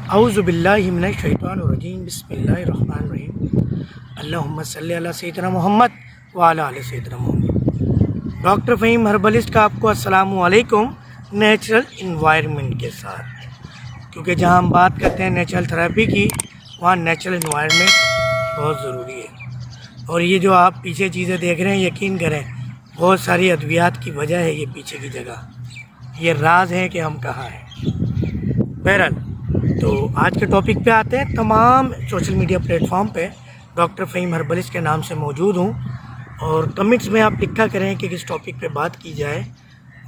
اعوذ باللہ من الشیطان الرجیم بسم اللہ الرحمن الرحیم اللہم صلی علی سیدنا محمد وعلی آل سیدنا محمد۔ ڈاکٹر فہیم ہربلسٹ کا آپ کو السلام علیکم۔ نیچرل انوائرمنٹ کے ساتھ، کیونکہ جہاں ہم بات کرتے ہیں نیچرل تھراپی کی، وہاں نیچرل انوائرمنٹ بہت ضروری ہے۔ اور یہ جو آپ پیچھے چیزیں دیکھ رہے ہیں، یقین کریں بہت ساری ادویات کی وجہ ہے یہ پیچھے کی جگہ، یہ راز ہے کہ ہم کہاں ہیں۔ بہرحال تو آج کے ٹاپک پہ آتے ہیں۔ تمام سوشل میڈیا پلیٹ فارم پہ ڈاکٹر فہیم ہربلسٹ کے نام سے موجود ہوں، اور کمنٹس میں آپ لکھا کریں کہ کس ٹاپک پہ بات کی جائے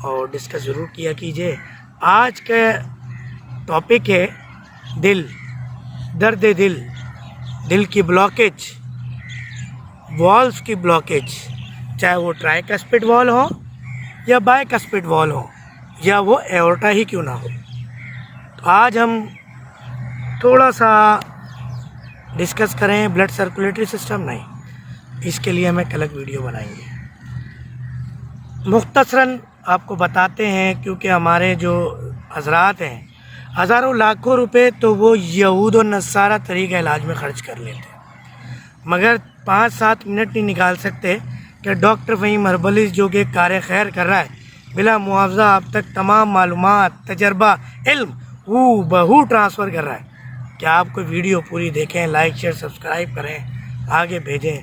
اور ڈسکس ضرور کیا کیجیے۔ آج کا ٹاپک ہے دل، درد دل، دل کی بلاکیج، والز کی بلاکیج، چاہے وہ ٹرائی کسپڈ وال ہو یا بائی کسپڈ وال ہو یا وہ ایورٹا ہی کیوں نہ ہو۔ تو آج ہم تھوڑا سا ڈسکس کریں بلڈ سرکولیٹری سسٹم، نہیں، اس کے لیے ہم ایک الگ ویڈیو بنائیں گے۔ مختصراً آپ کو بتاتے ہیں، کیونکہ ہمارے جو حضرات ہیں ہزاروں لاکھوں روپے تو وہ یہود و نصارہ طریقہ علاج میں خرچ کر لیتے ہیں، مگر 5-7 منٹ نہیں نکال سکتے کہ ڈاکٹر فہیم ہربلسٹ جو کہ کار خیر کر رہا ہے، بلا معاوضہ آپ تک تمام معلومات، تجربہ، علم ہو بہو ٹرانسفر کر رہا ہے۔ کیا آپ کو ویڈیو پوری دیکھیں، لائک شیئر سبسکرائب کریں، آگے بھیجیں۔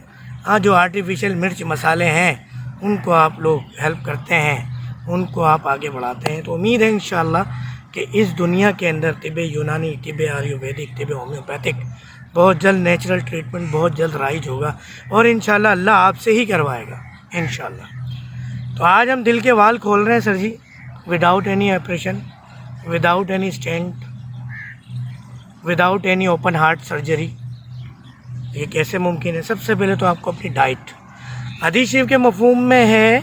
ہاں، جو آرٹیفیشل مرچ مسالے ہیں ان کو آپ لوگ ہیلپ کرتے ہیں، ان کو آپ آگے بڑھاتے ہیں، تو امید ہے انشاءاللہ کہ اس دنیا کے اندر طب یونانی، طب آیورویدک، طب ہومیوپیتھک بہت جلد نیچرل ٹریٹمنٹ بہت جلد رائج ہوگا، اور انشاءاللہ اللہ آپ سے ہی کروائے گا انشاءاللہ۔ تو آج ہم دل کے وال کھول رہے ہیں sir ji, without any operation, without any stent, without any open heart surgery. یہ کیسے ممکن ہے؟ سب سے پہلے تو آپ کو اپنی ڈائٹ، حدیث شریف کے مفہوم میں ہے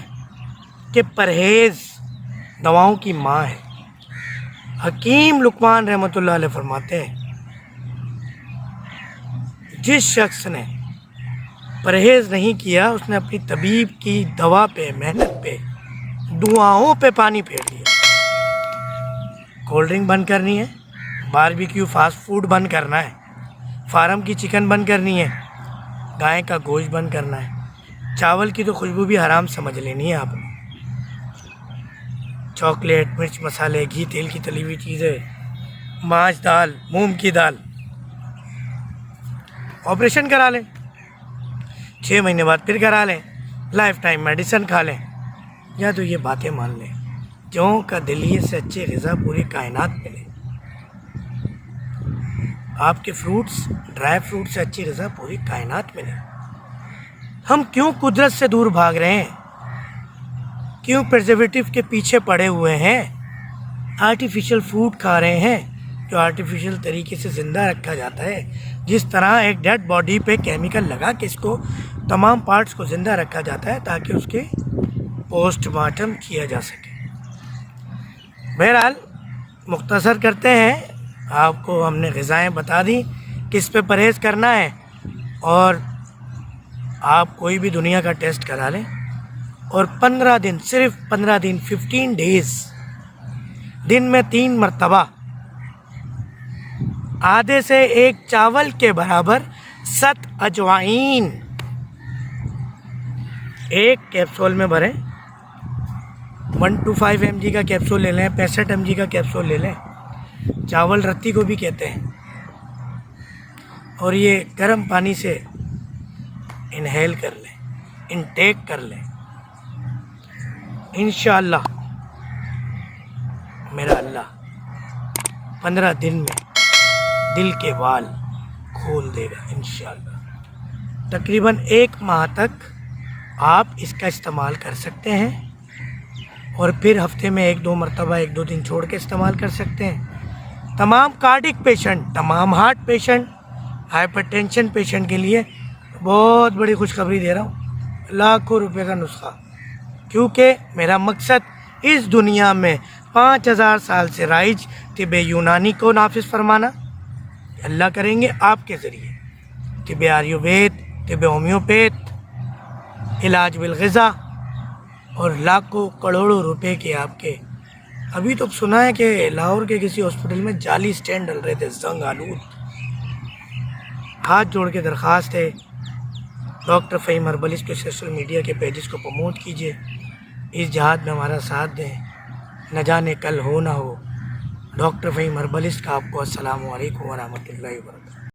کہ پرہیز دواؤں کی ماں ہے۔ حکیم لقمان رحمۃ اللہ علیہ فرماتے ہیں، جس شخص نے پرہیز نہیں کیا اس نے اپنی طبیب کی دوا پہ، محنت پہ، دعاؤں پہ پانی پھیر دیا۔ کولڈ ڈرنک بند کرنی ہے، باربیکیو فاسٹ فوڈ بند کرنا ہے، فارم کی چکن بند کرنی ہے، گائے کا گوشت بند کرنا ہے، چاول کی تو خوشبو بھی حرام سمجھ لینی ہے آپ نے، چاکلیٹ، مرچ مسالے، گھی تیل کی تلی ہوئی چیزیں، ماچھ دال، مونگ کی دال۔ آپریشن کرا لیں، 6 مہینے بعد پھر کرا لیں، لائف ٹائم میڈیسن کھا لیں، یا تو یہ باتیں مان لیں، جوں کا دلیے سے اچھی غذا پوری کائنات ملے، آپ کے فروٹس، ڈرائی فروٹ سے اچھی غذا پوری کائنات ملے۔ ہم کیوں قدرت سے دور بھاگ رہے ہیں؟ کیوں پرزرویٹو کے پیچھے پڑے ہوئے ہیں؟ آرٹیفیشل فوڈ کھا رہے ہیں جو آرٹیفیشل طریقے سے زندہ رکھا جاتا ہے، جس طرح ایک ڈیڈ باڈی پہ کیمیکل لگا کے اس کو تمام پارٹس کو زندہ رکھا جاتا ہے تاکہ اس کے پوسٹ مارٹم کیا جا سکے۔ بہرحال مختصر کرتے ہیں، آپ کو ہم نے غذائیں بتا دی کس پہ پرہیز کرنا ہے، اور آپ کوئی بھی دنیا کا ٹیسٹ کرا لیں، اور 15 دن، صرف 15 دن، 15 ڈیز، دن میں 3 مرتبہ آدھے سے 1 چاول کے برابر 7 اجوائن 1 کیپسول میں بھریں۔ 125 mg کا کیپسول لے لیں، 65 mg کا کیپسول لے لیں، چاول رتی کو بھی کہتے ہیں، اور یہ گرم پانی سے انہیل کر لیں، انٹیک کر لیں۔ انشاءاللہ میرا اللہ 15 دن میں دل کے وال کھول دے گا انشاءاللہ۔ تقریباً 1 ماہ تک آپ اس کا استعمال کر سکتے ہیں، اور پھر ہفتے میں 1-2 مرتبہ 1-2 دن چھوڑ کے استعمال کر سکتے ہیں۔ تمام کارڈک پیشنٹ، تمام heart patient, hyper tension patient کے لیے بہت بڑی خوشخبری دے رہا ہوں، لاکھوں روپے کا نسخہ، کیونکہ میرا مقصد اس دنیا میں 5000 سال سے رائج طب یونانی کو نافذ فرمانا، اللہ کریں گے آپ کے ذریعے، طب آیوروید، طب ہومیوپیتھ، علاج بالغذا، اور لاکھوں کروڑوں روپے کے آپ کے ابھی تو سنا ہے کہ لاہور کے کسی ہاسپٹل میں جعلی اسٹینڈ ڈل رہے تھے زنگ آلود. ہاتھ جوڑ کے درخواست ہے ڈاکٹر فہیم ہربلسٹ کے سوشل میڈیا کے پیجز کو پروموٹ کیجیے, اس جہاد میں ہمارا ساتھ دیں, نہ جانے کل ہو نہ ہو. ڈاکٹر فہیم ہربلسٹ کا آپ کو السلام علیکم ورحمۃ اللہ وبرکاتہ.